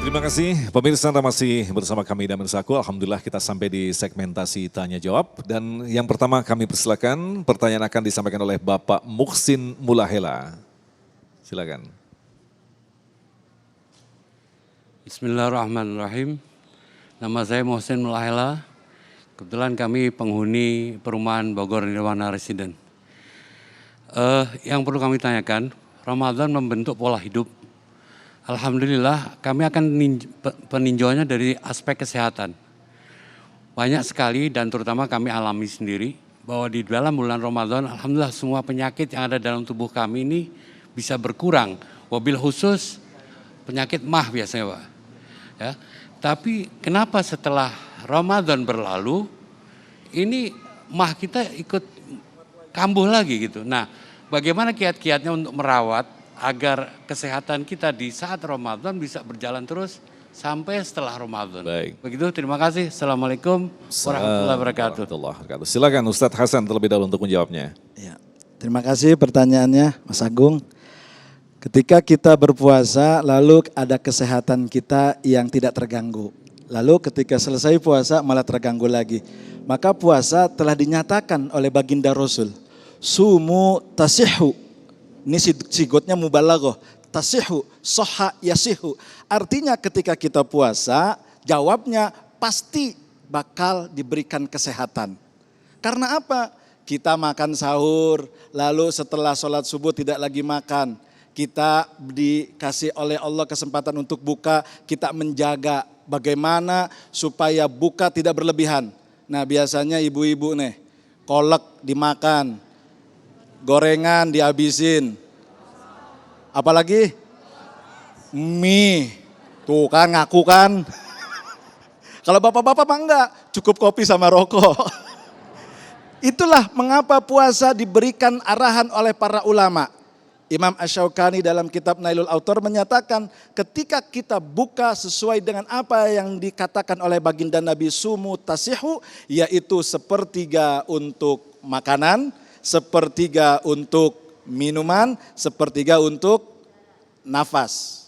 Terima kasih pemirsa, Anda masih bersama kami dan Mensaku. Alhamdulillah kita sampai di segmentasi tanya jawab. Dan yang pertama kami persilakan, pertanyaan akan disampaikan oleh Bapak Muhsin Mulahela. Silakan. Bismillahirrahmanirrahim. Nama saya Muhsin Mulahela. Kebetulan kami penghuni perumahan Bogor Nirwana Residen. Yang perlu kami tanyakan, Ramadan membentuk pola hidup. Alhamdulillah kami akan peninjauannya dari aspek kesehatan. Banyak sekali dan terutama kami alami sendiri bahwa di dalam bulan Ramadan alhamdulillah semua penyakit yang ada dalam tubuh kami ini bisa berkurang. Wabil khusus penyakit MAH biasanya Pak. Ya. Tapi kenapa setelah Ramadan berlalu ini MAH kita ikut kambuh lagi gitu. Nah, bagaimana kiat-kiatnya untuk merawat agar kesehatan kita di saat Ramadan bisa berjalan terus sampai setelah Ramadan. Baik. Begitu, terima kasih. Assalamualaikum warahmatullahi wabarakatuh. Silakan Ustadz Hasan terlebih dahulu untuk menjawabnya. Ya, terima kasih pertanyaannya Mas Agung. Ketika kita berpuasa lalu ada kesehatan kita yang tidak terganggu. Lalu ketika selesai puasa malah terganggu lagi. Maka puasa telah dinyatakan oleh baginda Rasul. Sumu tasihu. Ini sigotnya mubalaghah. Tasihu, soha yasihu. Artinya ketika kita puasa, jawabnya pasti bakal diberikan kesehatan. Karena apa? Kita makan sahur, lalu setelah sholat subuh tidak lagi makan. Kita dikasih oleh Allah kesempatan untuk buka, kita menjaga bagaimana supaya buka tidak berlebihan. Nah biasanya ibu-ibu nih, kolak dimakan, gorengan dihabisin. Apalagi? Mie. Tuh kan ngaku kan. Kalau bapak-bapak mah enggak, cukup kopi sama rokok. Itulah mengapa puasa diberikan arahan oleh para ulama. Imam Asy-Syaukani dalam kitab Nailul Autor menyatakan ketika kita buka sesuai dengan apa yang dikatakan oleh baginda Nabi sumu tasihu, yaitu sepertiga untuk makanan, sepertiga untuk minuman, sepertiga untuk nafas.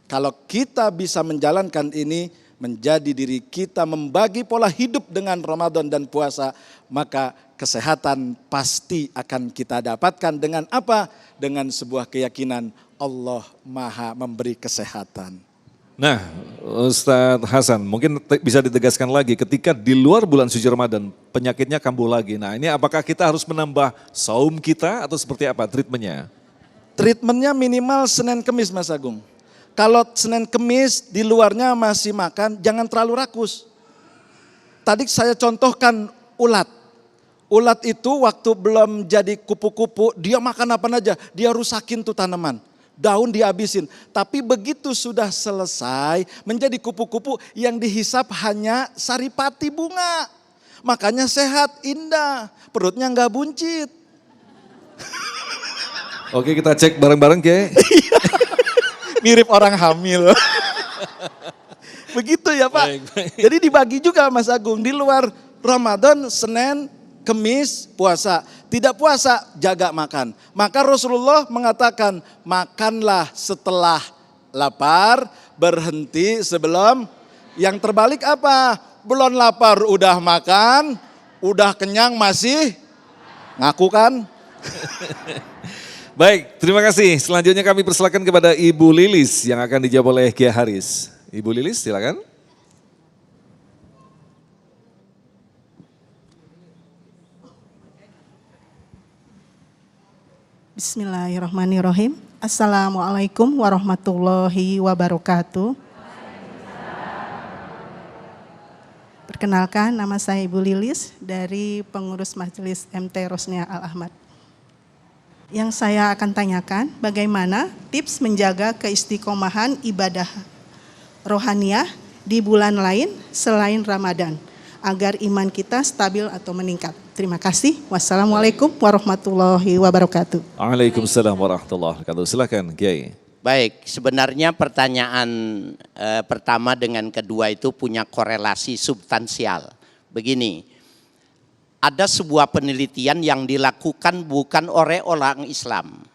Kalau kita bisa menjalankan ini, menjadi diri kita membagi pola hidup dengan Ramadan dan puasa, maka kesehatan pasti akan kita dapatkan dengan apa? Dengan sebuah keyakinan Allah Maha memberi kesehatan. Nah, Ustadz Hasan, mungkin bisa ditegaskan lagi ketika di luar bulan suci Ramadan penyakitnya kambuh lagi. Nah, ini apakah kita harus menambah saum kita atau seperti apa treatmentnya? Treatmentnya minimal Senin Kemis Mas Agung. Kalau Senin Kemis di luarnya masih makan, jangan terlalu rakus. Tadi saya contohkan ulat. Ulat itu waktu belum jadi kupu-kupu, dia makan apa aja, dia rusakin tuh tanaman. Daun dihabisin, tapi begitu sudah selesai menjadi kupu-kupu yang dihisap hanya saripati bunga. Makanya sehat, indah, perutnya nggak buncit. Oke, kita cek bareng-bareng Ke. Mirip orang hamil. Begitu ya Pak. Baik. Jadi dibagi juga Mas Agung, di luar Ramadan, Senin, Kemis puasa, tidak puasa jaga makan. Maka Rasulullah mengatakan makanlah setelah lapar, berhenti sebelum. Yang terbalik apa? Belum lapar udah makan, udah kenyang masih ngaku kan? Baik, terima kasih. Selanjutnya kami persilakan kepada Ibu Lilis yang akan dijawab oleh Kiai Haris. Ibu Lilis silakan. Bismillahirrahmanirrahim. Assalamualaikum warahmatullahi wabarakatuh. Perkenalkan, nama saya Ibu Lilis dari pengurus Majelis MT Rosnia Al-Ahmad. Yang saya akan tanyakan, bagaimana tips menjaga keistiqomahan ibadah rohaniah di bulan lain selain Ramadan, agar iman kita stabil atau meningkat. Terima kasih. Wassalamualaikum warahmatullahi wabarakatuh. Waalaikumsalam warahmatullahi wabarakatuh. Silakan Kiai. Baik, sebenarnya pertanyaan pertama dengan kedua itu punya korelasi substansial. Begini, ada sebuah penelitian yang dilakukan bukan oleh orang Islam.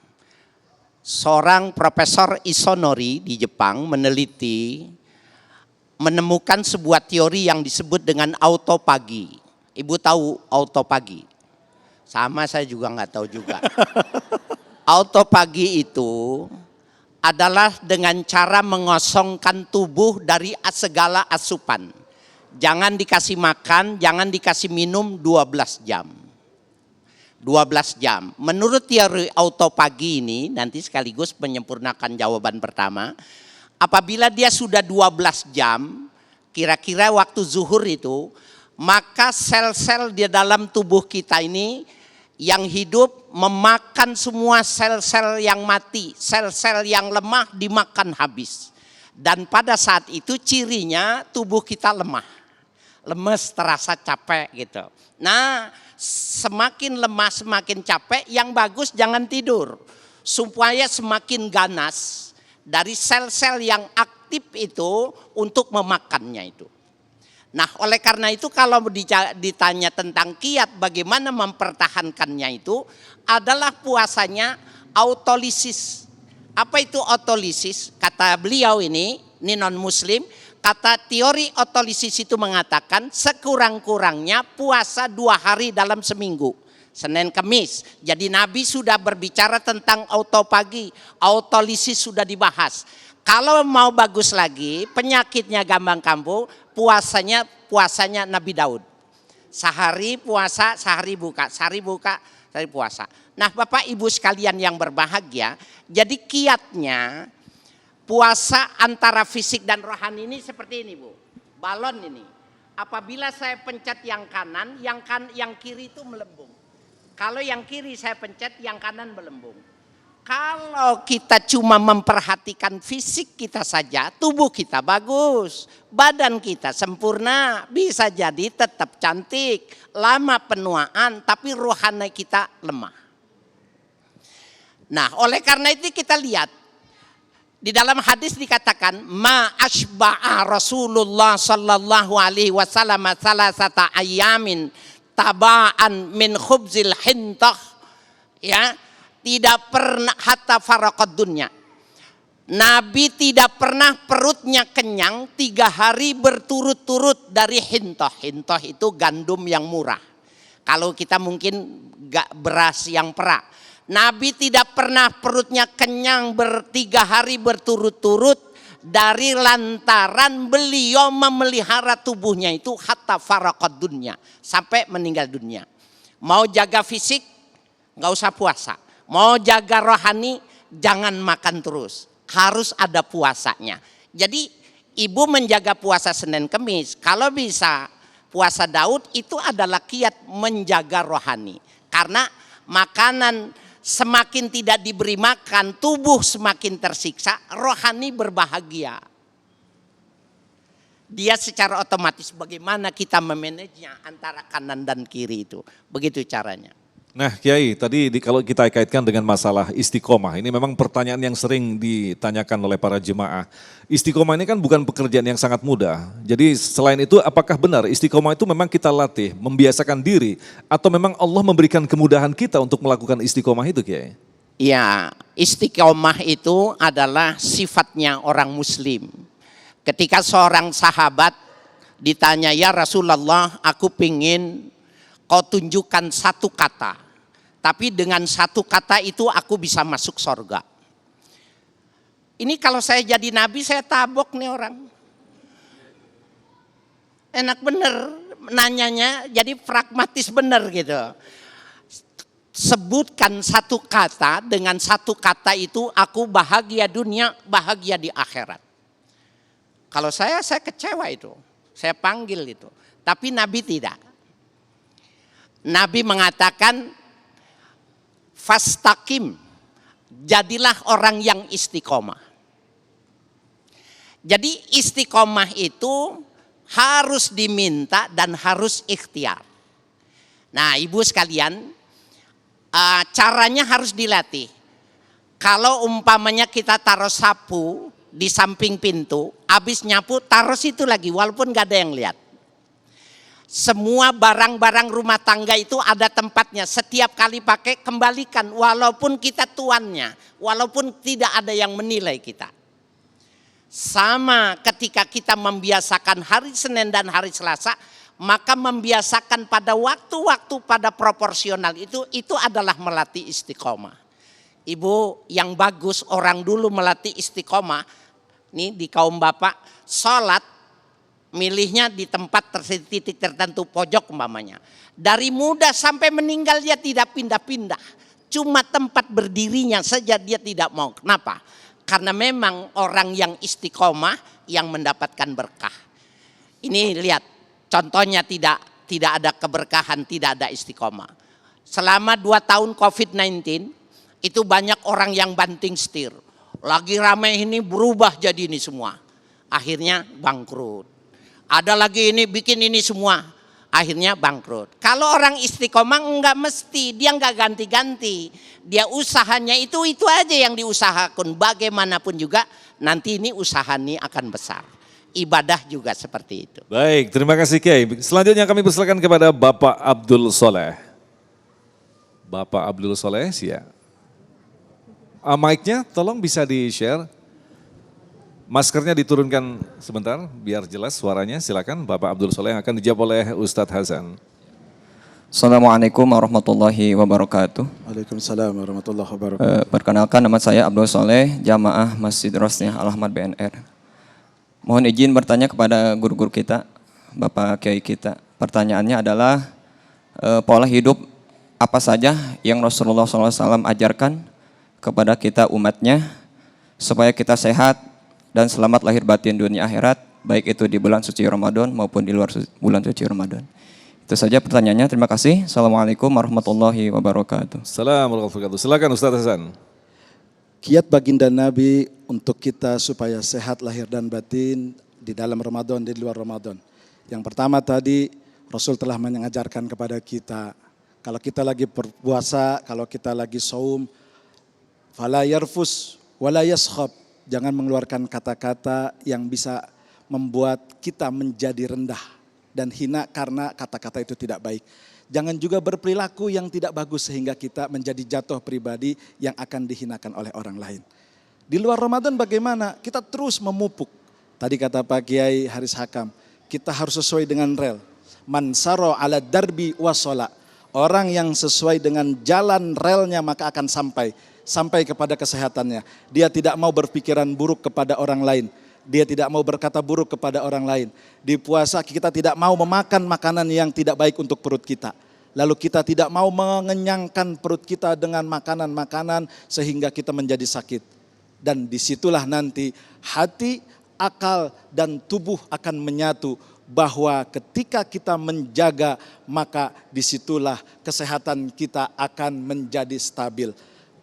Seorang Profesor Isonori di Jepang meneliti menemukan sebuah teori yang disebut dengan autopagi. Ibu tahu autopagi? Sama, saya juga nggak tahu juga. Autopagi itu adalah dengan cara mengosongkan tubuh dari segala asupan. Jangan dikasih makan, jangan dikasih minum 12 jam. 12 jam. Menurut teori autopagi ini, nanti sekaligus menyempurnakan jawaban pertama, apabila dia sudah 12 jam, kira-kira waktu zuhur itu, maka sel-sel di dalam tubuh kita ini yang hidup memakan semua sel-sel yang mati, sel-sel yang lemah dimakan habis. Dan pada saat itu cirinya tubuh kita lemah. Lemes, terasa capek gitu. Nah, semakin lemah, semakin capek, yang bagus jangan tidur. Supaya semakin ganas dari sel-sel yang aktif itu untuk memakannya itu. Nah, oleh karena itu kalau ditanya tentang kiat bagaimana mempertahankannya itu adalah puasanya autolisis. Apa itu autolisis? Kata beliau ini non muslim, kata teori autolisis itu mengatakan sekurang-kurangnya puasa 2 hari dalam seminggu. Senin Kamis. Jadi Nabi sudah berbicara tentang autopagi, autolisis sudah dibahas. Kalau mau bagus lagi, penyakitnya gampang kambuh, puasanya Nabi Daud. Sehari puasa, sehari buka, sehari buka, sehari puasa. Nah, Bapak Ibu sekalian yang berbahagia, jadi kiatnya puasa antara fisik dan rohani ini seperti ini, Bu. Balon ini. Apabila saya pencet yang kanan, yang kiri itu melembung. Kalau yang kiri saya pencet, yang kanan melembung. Kalau kita cuma memperhatikan fisik kita saja, tubuh kita bagus, badan kita sempurna, bisa jadi tetap cantik, lama penuaan, tapi rohani kita lemah. Nah, oleh karena itu kita lihat, di dalam hadis dikatakan, ma asba'a Rasulullah sallallahu alaihi wasallam salasata ayamin taba'an min khubzil hintah, ya. Tidak pernah hatta faraqad dunya. Nabi tidak pernah perutnya kenyang 3 hari berturut-turut dari hintoh. Hintoh itu gandum yang murah. Kalau kita mungkin gak beras yang perak. Nabi tidak pernah perutnya kenyang 3 hari berturut-turut dari lantaran beliau memelihara tubuhnya itu hatta faraqad dunya, sampai meninggal dunia. Mau jaga fisik gak usah puasa. Mau jaga rohani, jangan makan terus. Harus ada puasanya. Jadi ibu menjaga puasa Senin Kemis. Kalau bisa puasa Daud itu adalah kiat menjaga rohani. Karena makanan semakin tidak diberi makan, tubuh semakin tersiksa, rohani berbahagia. Dia secara otomatis bagaimana kita memanagenya antara kanan dan kiri itu. Begitu caranya. Nah Kiai, tadi kalau kita kaitkan dengan masalah istiqomah, ini memang pertanyaan yang sering ditanyakan oleh para jemaah. Istiqomah ini kan bukan pekerjaan yang sangat mudah. Jadi selain itu apakah benar istiqomah itu memang kita latih, membiasakan diri, atau memang Allah memberikan kemudahan kita untuk melakukan istiqomah itu Kiai? Ya, istiqomah itu adalah sifatnya orang muslim. Ketika seorang sahabat ditanya, ya Rasulullah, aku pingin kau tunjukkan satu kata. Tapi dengan satu kata itu aku bisa masuk surga. Ini kalau saya jadi nabi saya tabok nih orang. Enak bener nanyanya, jadi pragmatis bener gitu. Sebutkan satu kata, dengan satu kata itu aku bahagia dunia, bahagia di akhirat. Kalau saya kecewa itu, saya panggil itu. Tapi Nabi tidak. Nabi mengatakan, fastaqim, jadilah orang yang istiqomah. Jadi istiqomah itu harus diminta dan harus ikhtiar. Nah ibu sekalian, caranya harus dilatih. Kalau umpamanya kita taruh sapu di samping pintu, habis nyapu taruh situ lagi walaupun gak ada yang lihat. Semua barang-barang rumah tangga itu ada tempatnya. Setiap kali pakai kembalikan walaupun kita tuannya. Walaupun tidak ada yang menilai kita. Sama ketika kita membiasakan hari Senin dan hari Selasa, maka membiasakan pada waktu-waktu pada proporsional itu adalah melatih istiqomah. Ibu, yang bagus orang dulu melatih istiqomah, nih di kaum bapak, sholat milihnya di tempat titik tertentu, pojok umpamanya. Dari muda sampai meninggal dia tidak pindah-pindah. Cuma tempat berdirinya saja dia tidak mau. Kenapa? Karena memang orang yang istiqomah yang mendapatkan berkah. Ini lihat, contohnya tidak ada keberkahan, tidak ada istiqomah. Selama 2 tahun COVID-19, itu banyak orang yang banting setir. Lagi ramai ini berubah jadi ini semua. Akhirnya bangkrut. Ada lagi ini bikin ini semua. Akhirnya bangkrut. Kalau orang istiqomah enggak mesti, dia enggak ganti-ganti. Dia usahanya itu aja yang diusahakan. Bagaimanapun juga nanti ini usaha ini akan besar. Ibadah juga seperti itu. Baik, terima kasih Kiai. Selanjutnya kami persilakan kepada Bapak Abdul Soleh. Bapak Abdul Soleh, siap. Mic-nya tolong bisa di-share. Maskernya diturunkan sebentar biar jelas suaranya. Silakan Bapak Abdul Soleh yang akan dijawab oleh Ustadz Hasan. Assalamualaikum warahmatullahi wabarakatuh. Waalaikumsalam warahmatullahi wabarakatuh. Perkenalkan, nama saya Abdul Soleh, Jamaah Masjid Rosniah Al-Ahmad BNR. Mohon izin bertanya kepada guru-guru kita, Bapak Kiai kita. Pertanyaannya adalah pola hidup apa saja yang Rasulullah SAW ajarkan kepada kita umatnya supaya kita sehat dan selamat lahir batin dunia akhirat, baik itu di bulan suci Ramadan maupun di luar bulan suci Ramadan. Itu saja pertanyaannya. Terima kasih. Assalamualaikum warahmatullahi wabarakatuh. Assalamualaikum warahmatullahi wabarakatuh. Silakan Ustadz Hasan. Kiat baginda Nabi untuk kita supaya sehat lahir dan batin di dalam Ramadan, di luar Ramadan. Yang pertama tadi Rasul telah mengajarkan kepada kita, kalau kita lagi berpuasa, kalau kita lagi saum, fala yarfus wala yaskhab. Jangan mengeluarkan kata-kata yang bisa membuat kita menjadi rendah dan hina karena kata-kata itu tidak baik. Jangan juga berperilaku yang tidak bagus sehingga kita menjadi jatuh pribadi yang akan dihinakan oleh orang lain. Di luar Ramadan bagaimana? Kita terus memupuk. Tadi kata Pak Kiai Haris Hakam, kita harus sesuai dengan rel. Man saro ala darbi wasola. Orang yang sesuai dengan jalan relnya maka akan sampai kepada kesehatannya. Dia tidak mau berpikiran buruk kepada orang lain. Dia tidak mau berkata buruk kepada orang lain. Di puasa kita tidak mau memakan makanan yang tidak baik untuk perut kita. Lalu kita tidak mau mengenyangkan perut kita dengan makanan-makanan sehingga kita menjadi sakit. Dan disitulah nanti hati, akal, dan tubuh akan menyatu. Bahwa ketika kita menjaga maka disitulah kesehatan kita akan menjadi stabil.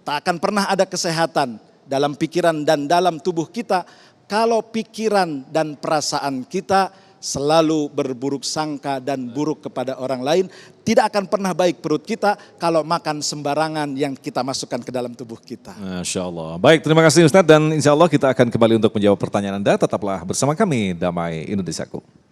Tak akan pernah ada kesehatan dalam pikiran dan dalam tubuh kita kalau pikiran dan perasaan kita selalu berburuk sangka dan buruk kepada orang lain. Tidak akan pernah baik perut kita kalau makan sembarangan yang kita masukkan ke dalam tubuh kita. Masya Allah. Baik, terima kasih Ustadz dan insya Allah kita akan kembali untuk menjawab pertanyaan Anda. Tetaplah bersama kami, Damai Indonesiaku.